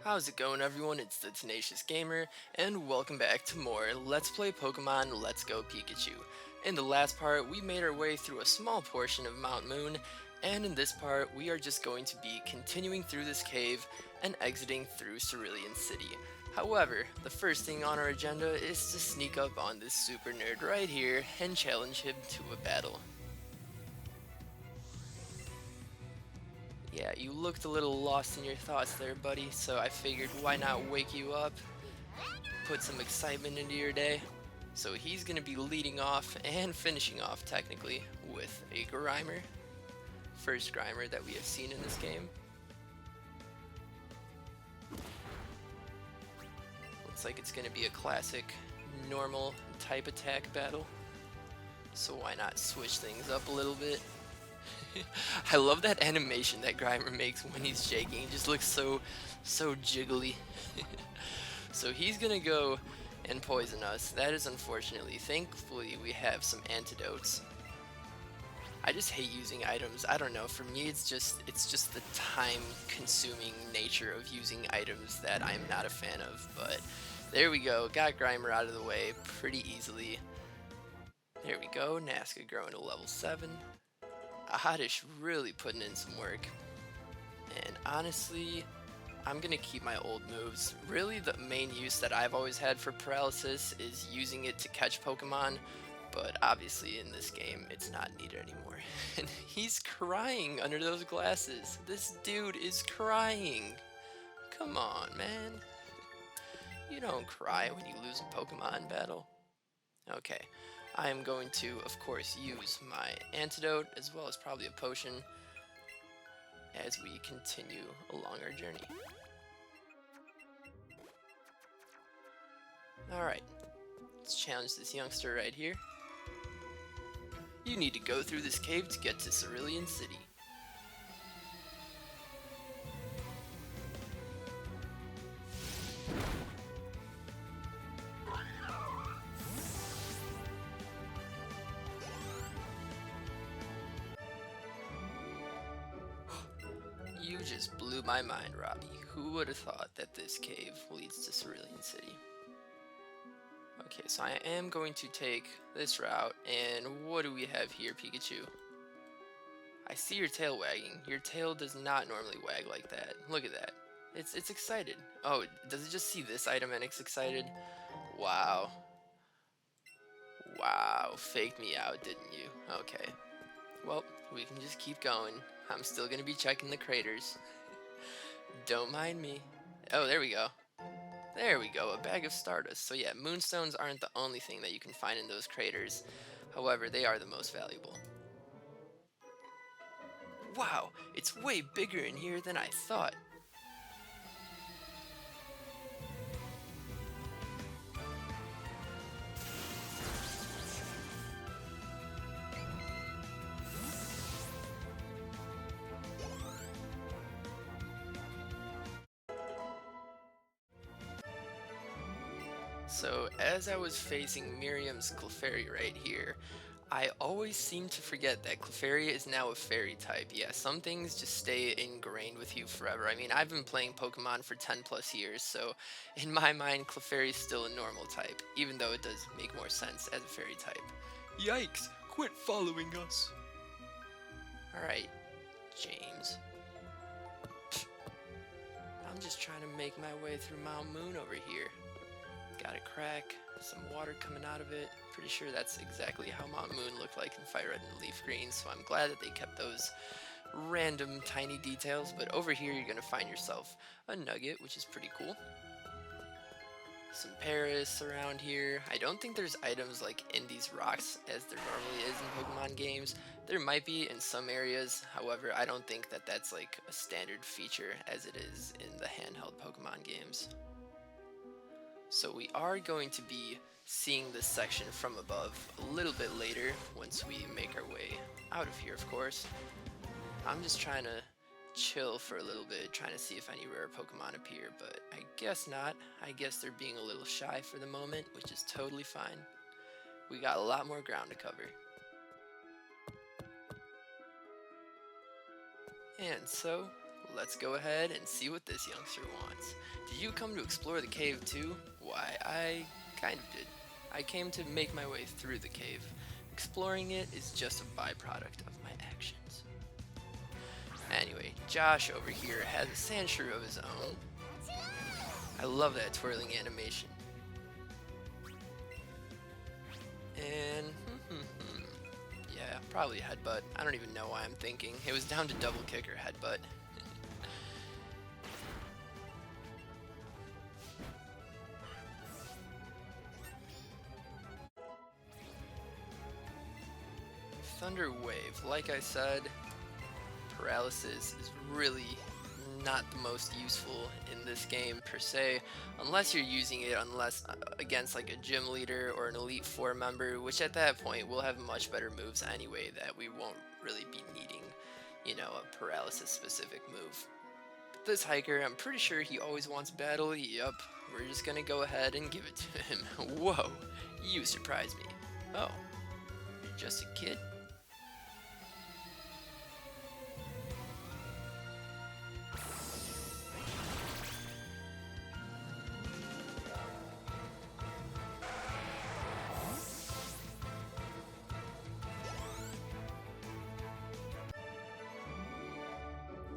How's it going, everyone? It's the Tenacious Gamer, and welcome back to more Let's Play Pokemon Let's Go Pikachu. In the last part, we made our way through a small portion of Mount Moon, and in this part, we are just going to be continuing through this cave and exiting through Cerulean City. However, the first thing on our agenda is to sneak up on this super nerd right here and challenge him to a battle. Yeah, you looked a little lost in your thoughts there, buddy, so I figured why not wake you up, put some excitement into your day. So he's going to be leading off and finishing off, technically, with a Grimer. First Grimer that we have seen in this game. Looks like it's going to be a classic, normal type attack battle. So why not switch things up a little bit? I love that animation that Grimer makes when he's shaking. It just looks so jiggly. So he's gonna go and poison us. That is unfortunately. Thankfully we have some antidotes. I just hate using items. I don't know, for me it's just the time consuming nature of using items that I'm not a fan of. But there we go, got Grimer out of the way pretty easily. There we go, Nazca growing to level 7. Oddish really putting in some work. And honestly, I'm gonna keep my old moves. Really, the main use that I've always had for paralysis is using it to catch Pokemon, but obviously in this game it's not needed anymore. And he's crying under those glasses. This dude is crying. Come on, man. You don't cry when you lose a Pokemon battle. Okay, I am going to, of course, use my antidote as well as probably a potion as we continue along our journey. Alright, let's challenge this youngster right here. You need to go through this cave to get to Cerulean City. You just blew my mind, Robbie. Who would have thought that this cave leads to Cerulean City? Okay, so I am going to take this route, and what do we have here, Pikachu? I see your tail wagging. Your tail does not normally wag like that. Look at that. It's excited. Oh, does it just see this item and it's excited? Wow. Wow, faked me out, didn't you? Okay. Well, we can just keep going. I'm still gonna be checking the craters. Don't mind me. Oh, there we go. There we go, a bag of Stardust. So yeah, moonstones aren't the only thing that you can find in those craters. However, they are the most valuable. Wow, it's way bigger in here than I thought. So as I was facing Miriam's Clefairy right here, I always seem to forget that Clefairy is now a fairy type. Yeah, some things just stay ingrained with you forever. I mean, I've been playing Pokemon for 10 plus years, so in my mind, Clefairy is still a normal type, even though it does make more sense as a fairy type. Yikes! Quit following us! Alright, James. I'm just trying to make my way through Mount Moon over here. Got a crack, some water coming out of it. Pretty sure that's exactly how Mount Moon looked like in Fire Red and Leaf Green, so I'm glad that they kept those random tiny details. But over here you're going to find yourself a nugget, which is pretty cool. Some Paris around here. I don't think there's items like in these rocks as there normally is in Pokemon games. There might be in some areas, however I don't think that that's like a standard feature as it is in the handheld Pokemon games. So we are going to be seeing this section from above a little bit later once we make our way out of here, of course. I'm just trying to chill for a little bit, trying to see if any rare Pokemon appear, but I guess not. I guess they're being a little shy for the moment, which is totally fine. We got a lot more ground to cover. And so, let's go ahead and see what this youngster wants. Did you come to explore the cave too? Why, I kind of did. I came to make my way through the cave. Exploring it is just a byproduct of my actions. Anyway, Josh over here has a sand shrew of his own. I love that twirling animation. And, yeah, probably headbutt. I don't even know why I'm thinking. It was down to double kick or headbutt. Thunder Wave, like I said, paralysis is really not the most useful in this game per se, unless you're using it against like a gym leader or an Elite Four member, which at that point will have much better moves anyway that we won't really be needing, you know, a paralysis specific move. But this hiker, I'm pretty sure he always wants battle. Yup, we're just gonna go ahead and give it to him. Whoa, you surprised me. Oh, you're just a kid?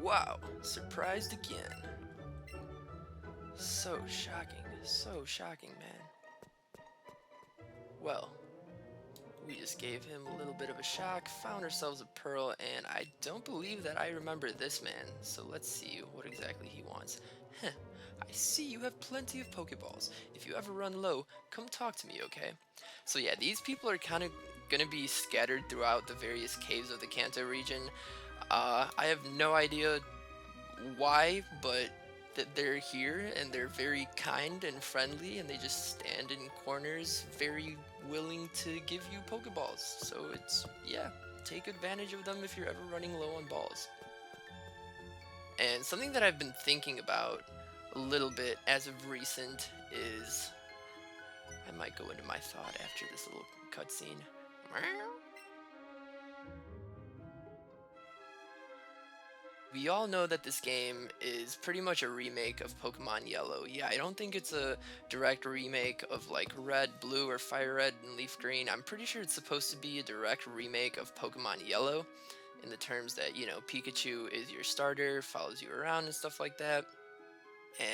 Wow, surprised again. So shocking, man. Well, we just gave him a little bit of a shock, found ourselves a pearl, and I don't believe that I remember this man, so let's see what exactly he wants. Heh, I see you have plenty of Pokeballs. If you ever run low, come talk to me, okay? So yeah, these people are kind of gonna be scattered throughout the various caves of the Kanto region. I have no idea why, but that they're here and they're very kind and friendly and they just stand in corners very willing to give you Pokeballs. So it's, yeah, take advantage of them if you're ever running low on balls. And something that I've been thinking about a little bit as of recent is, I might go into my thought after this little cutscene. We all know that this game is pretty much a remake of Pokemon Yellow. Yeah, I don't think it's a direct remake of like Red, Blue, or Fire Red and Leaf Green. I'm pretty sure it's supposed to be a direct remake of Pokemon Yellow in the terms that, you know, Pikachu is your starter, follows you around and stuff like that.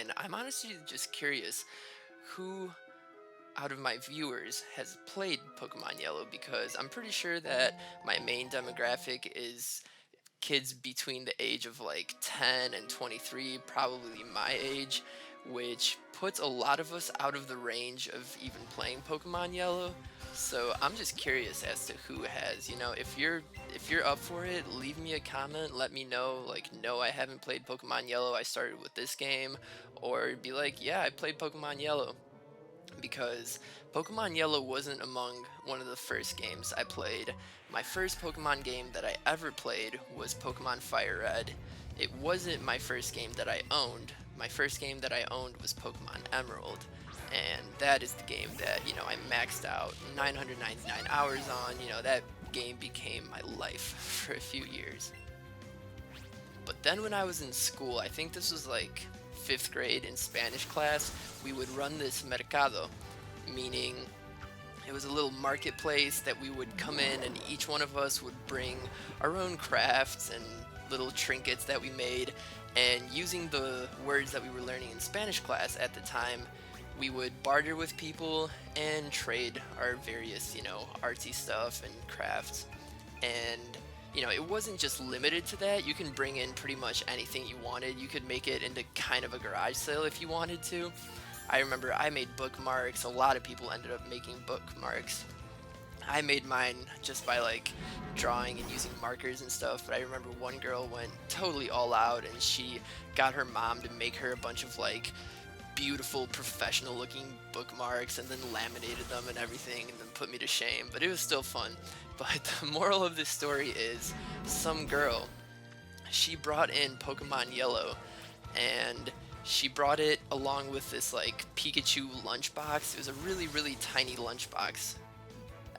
And I'm honestly just curious who out of my viewers has played Pokemon Yellow, because I'm pretty sure that my main demographic is kids between the age of like 10 and 23, probably my age, which puts a lot of us out of the range of even playing Pokemon Yellow. So I'm just curious as to who has, you know, if you're up for it, leave me a comment, let me know, like, no, I haven't played Pokemon Yellow, I started with this game, or be like, yeah, I played Pokemon Yellow. Because Pokemon Yellow wasn't among one of the first games I played. My first Pokemon game that I ever played was Pokemon Fire Red. It wasn't my first game that I owned. My first game that I owned was Pokemon Emerald. And that is the game that, you know, I maxed out 999 hours on. You know, that game became my life for a few years. But then when I was in school, I think this was like 5th grade in Spanish class, we would run this mercado, meaning it was a little marketplace that we would come in and each one of us would bring our own crafts and little trinkets that we made, and using the words that we were learning in Spanish class at the time, we would barter with people and trade our various, you know, artsy stuff and crafts. And you know, it wasn't just limited to that. You can bring in pretty much anything you wanted. You could make it into kind of a garage sale if you wanted to. I remember I made bookmarks. A lot of people ended up making bookmarks. I made mine just by like drawing and using markers and stuff, but I remember one girl went totally all out and she got her mom to make her a bunch of like beautiful professional looking bookmarks and then laminated them and everything and then put me to shame, but it was still fun. But the moral of this story is, some girl, she brought in Pokemon Yellow, and she brought it along with this like Pikachu lunchbox. It was a really, really tiny lunchbox.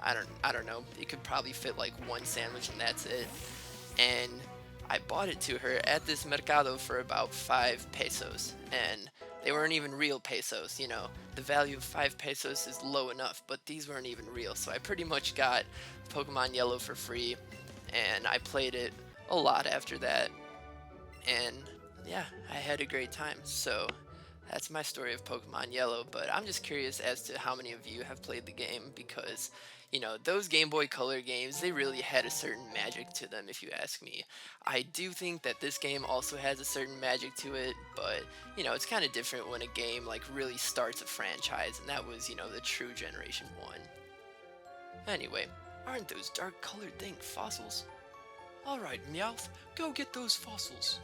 I don't know, it could probably fit like one sandwich and that's it. And I bought it to her at this mercado for about 5 pesos, and they weren't even real pesos. You know, the value of 5 pesos is low enough, but these weren't even real. So I pretty much got Pokemon Yellow for free, and I played it a lot after that. And yeah, I had a great time. So that's my story of Pokemon Yellow, but I'm just curious as to how many of you have played the game because, you know, those Game Boy Color games, they really had a certain magic to them, if you ask me. I do think that this game also has a certain magic to it, but, you know, it's kind of different when a game, like, really starts a franchise, and that was, you know, the true Generation 1. Anyway, aren't those dark colored things fossils? Alright, Meowth, go get those fossils.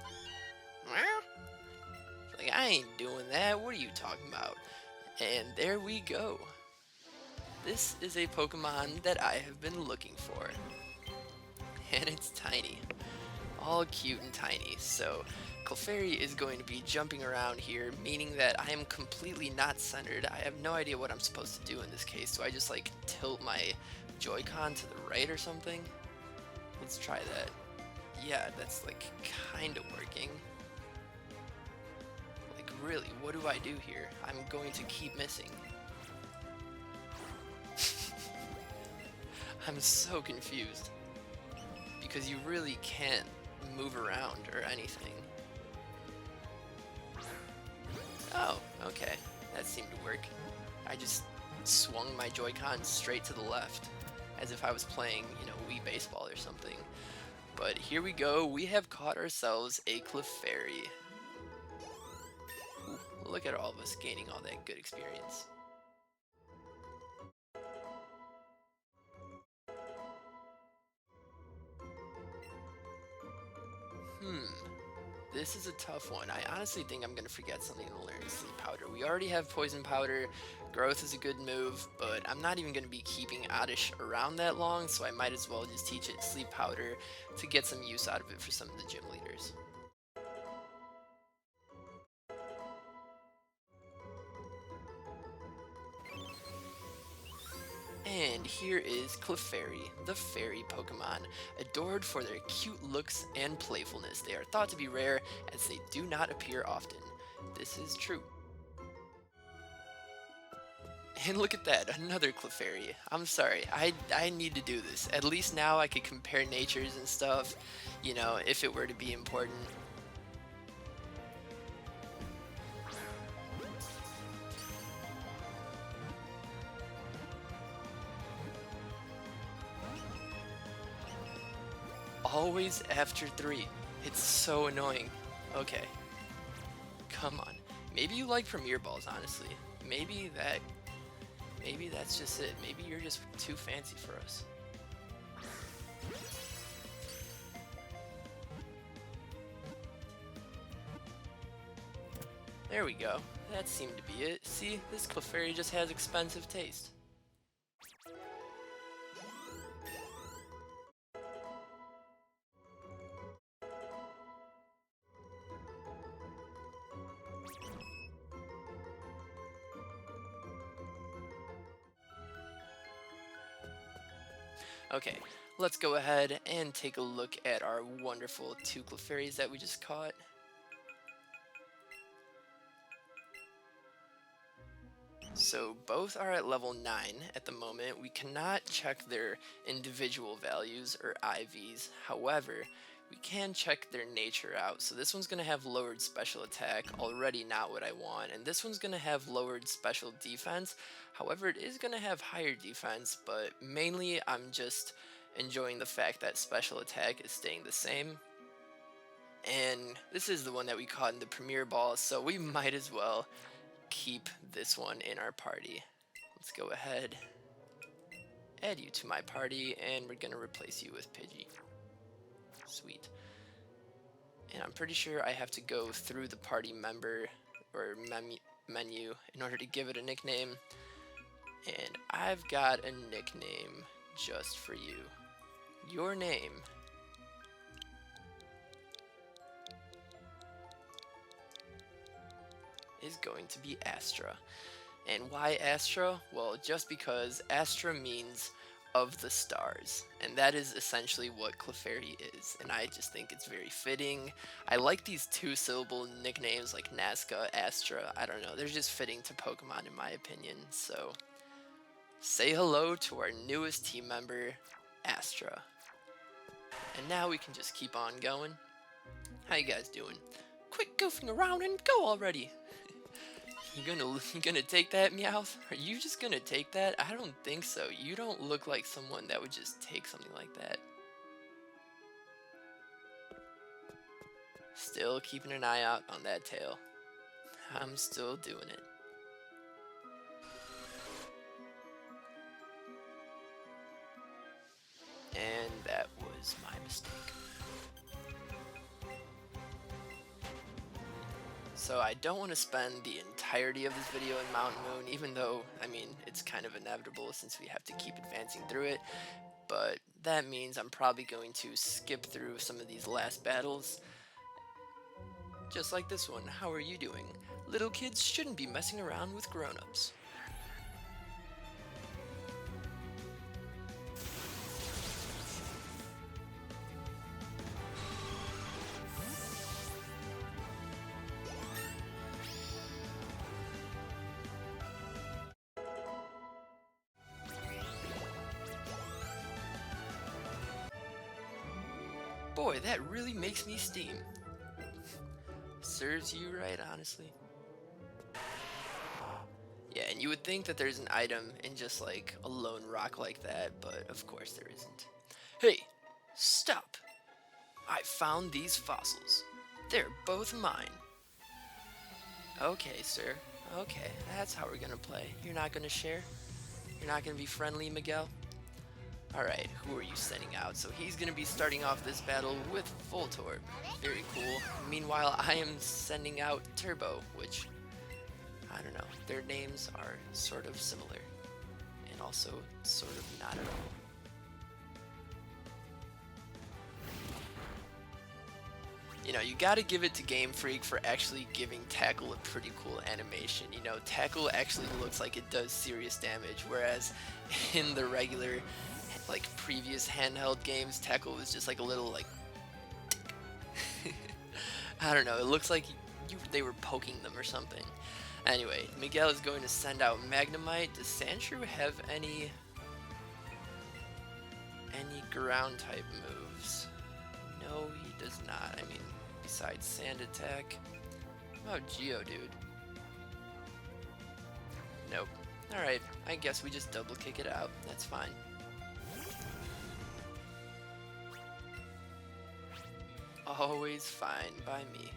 Like, I ain't doing that. What are you talking about? And there we go. This is a Pokemon that I have been looking for. And it's tiny. All cute and tiny. So, Clefairy is going to be jumping around here, meaning that I am completely not centered. I have no idea what I'm supposed to do in this case. Do I just, like, tilt my Joy-Con to the right or something? Let's try that. Yeah, that's, like, kind of working. Really, what do I do here? I'm going to keep missing. I'm so confused. Because you really can't move around or anything. Oh, okay. That seemed to work. I just swung my Joy-Con straight to the left. As if I was playing, you know, Wii Baseball or something. But here we go. We have caught ourselves a Clefairy. Look at all of us gaining all that good experience. This is a tough one. I honestly think I'm going to forget something to learn Sleep Powder. We already have Poison Powder. Growth is a good move, but I'm not even going to be keeping Oddish around that long, so I might as well just teach it Sleep Powder to get some use out of it for some of the gym leaders. And here is Clefairy, the fairy Pokemon, adored for their cute looks and playfulness. They are thought to be rare as they do not appear often. This is true. And look at that, another Clefairy. I'm sorry, I need to do this. At least now I could compare natures and stuff, you know, if it were to be important. Always after 3. It's so annoying. Okay. Come on. Maybe you like Premier Balls, honestly. Maybe that's just it. Maybe you're just too fancy for us. There we go. That seemed to be it. See, this Clefairy just has expensive taste. Okay, let's go ahead and take a look at our wonderful 2 Clefairies that we just caught. So both are at level 9 at the moment. We cannot check their individual values or IVs. However, we can check their nature out. So this one's going to have lowered special attack, already not what I want. And this one's going to have lowered special defense. However, it is going to have higher defense, but mainly I'm just enjoying the fact that special attack is staying the same. And this is the one that we caught in the Premier Ball, so we might as well keep this one in our party. Let's go ahead, add you to my party, and we're gonna replace you with Pidgey. Sweet. And I'm pretty sure I have to go through the party member or menu in order to give it a nickname. And I've got a nickname just for you. Your name is going to be Astra. And why Astra? Well, just because Astra means of the stars, and that is essentially what Clefairy is, and I just think it's very fitting. I like these two-syllable nicknames like Nazca, Astra, I don't know, they're just fitting to Pokemon in my opinion. So say hello to our newest team member, Astra. And now we can just keep on going. How you guys doing? Quit goofing around and go already. You gonna take that, Meowth? Are you just gonna take that? I don't think so. You don't look like someone that would just take something like that. Still keeping an eye out on that tail. I'm still doing it. And that was my mistake. So I don't want to spend the entirety of this video in Mountain Moon, even though, I mean, it's kind of inevitable since we have to keep advancing through it, but that means I'm probably going to skip through some of these last battles. Just like this one. How are you doing? Little kids shouldn't be messing around with grown-ups. Boy, that really makes me steam. Serves you right, honestly. Yeah, and you would think that there's an item in just like a lone rock like that, but of course there isn't. Hey, stop! I found these fossils. They're both mine. Okay, sir. Okay, that's how we're gonna play. You're not gonna share? You're not gonna be friendly, Miguel? Alright, who are you sending out? So he's going to be starting off this battle with Voltorb. Very cool. Meanwhile, I am sending out Turbo, which, I don't know, their names are sort of similar. And also sort of not at all. You know, you gotta give it to Game Freak for actually giving Tackle a pretty cool animation. You know, Tackle actually looks like it does serious damage, whereas in the regular like previous handheld games, Tackle was just like a little like I don't know, it looks like they were poking them or something. Anyway, Miguel is going to send out Magnemite. Does Sandshrew have any ground type moves? No, he does not. I mean, besides Sand Attack. How about Geodude? Nope. Alright, I guess we just double kick it out. That's fine. Always fine by me.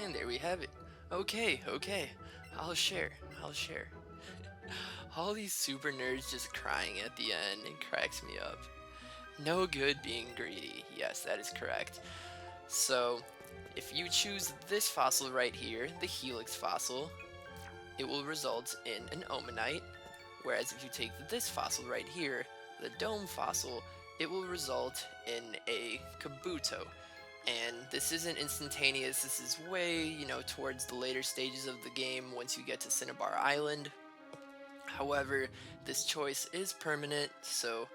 And there we have it. Okay, I'll share. All these super nerds just crying at the end, it cracks me up. No good being greedy. Yes, that is correct. So, if you choose this fossil right here, the Helix fossil, it will result in an Omanite. Whereas if you take this fossil right here, the Dome fossil, it will result in a Kabuto. And this isn't instantaneous, this is way, you know, towards the later stages of the game once you get to Cinnabar Island. However, this choice is permanent, so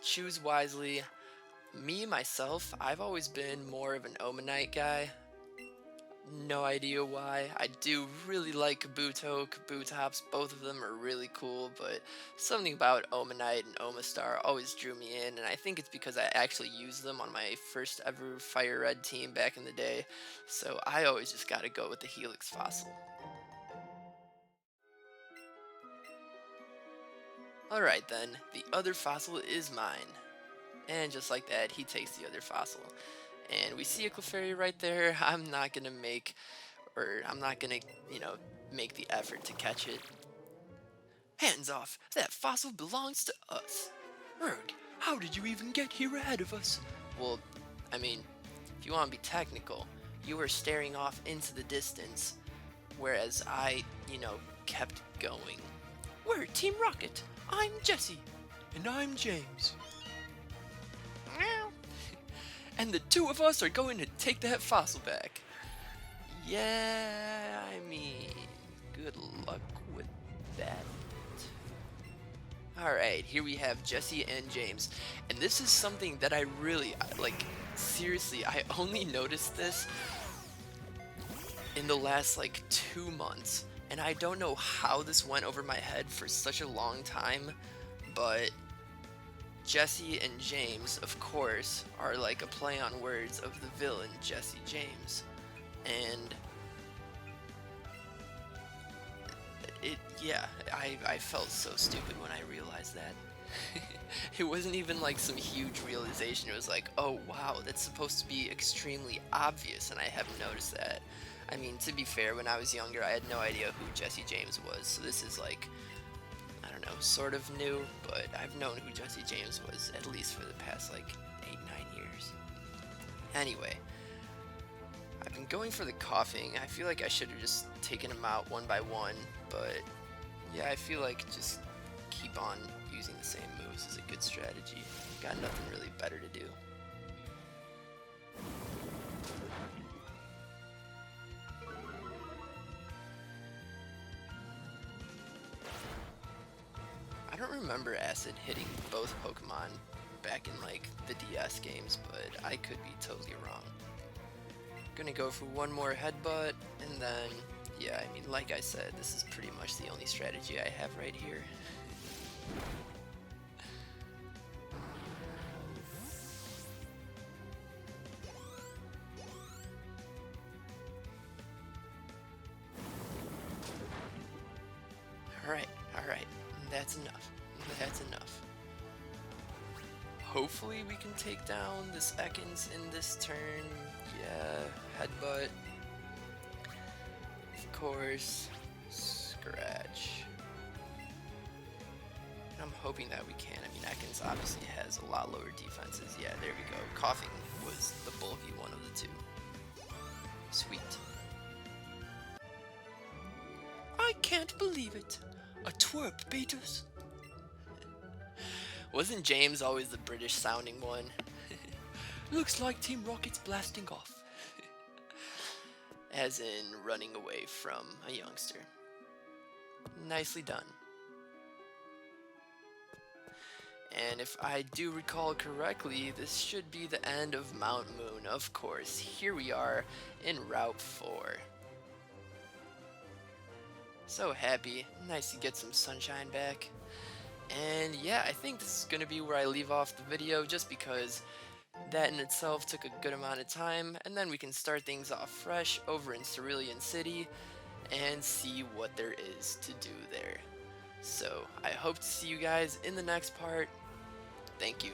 choose wisely. Me, myself, I've always been more of an Omanite guy. No idea why. I do really like Kabuto, Kabutops, both of them are really cool, but something about Omanite and Omastar always drew me in, and I think it's because I actually used them on my first ever Fire Red team back in the day, so I always just gotta go with the Helix fossil. Alright then, the other fossil is mine. And just like that, he takes the other fossil. And we see a Clefairy right there. I'm not gonna, you know, make the effort to catch it. Hands off! That fossil belongs to us! Erg, how did you even get here ahead of us? Well, I mean, if you want to be technical, you were staring off into the distance, whereas I, you know, kept going. We're Team Rocket! I'm Jesse! And I'm James. And the two of us are going to take that fossil back. Yeah, I mean, good luck with that. Alright, here we have Jesse and James. And this is something that I really, like, seriously, I only noticed this in the last, like, 2 months. And I don't know how this went over my head for such a long time, but Jesse and James, of course, are like a play on words of the villain Jesse James. And yeah, I felt so stupid when I realized that. It wasn't even like some huge realization. It was like, oh wow, that's supposed to be extremely obvious, and I haven't noticed that. I mean, to be fair, when I was younger, I had no idea who Jesse James was, so this is like, I don't know, sort of new, but I've known who Jesse James was at least for the past like 8-9 years. Anyway, I've been going for the coughing. I feel like I should have just taken them out one by one, but yeah, I feel like just keep on using the same moves is a good strategy. Got nothing really better to do. I don't remember Acid hitting both Pokemon back in like the DS games, but I could be totally wrong. Gonna go for one more headbutt, and then, yeah, I mean, like I said, this is pretty much the only strategy I have right here. Alright, that's enough. That's enough. Hopefully we can take down this Ekans in this turn. Yeah, headbutt. Of course, scratch. And I'm hoping that we can. I mean, Ekans obviously has a lot lower defenses. Yeah, there we go. Coughing was the bulky one of the two. Sweet. I can't believe it. A twerp beat us. Wasn't James always the British sounding one? Looks like Team Rocket's blasting off. As in running away from a youngster. Nicely done. And if I do recall correctly, this should be the end of Mount Moon, of course. Here we are in Route 4. So happy. Nice to get some sunshine back. And yeah, I think this is going to be where I leave off the video, just because that in itself took a good amount of time, and then we can start things off fresh over in Cerulean City and see what there is to do there. So I hope to see you guys in the next part. Thank you.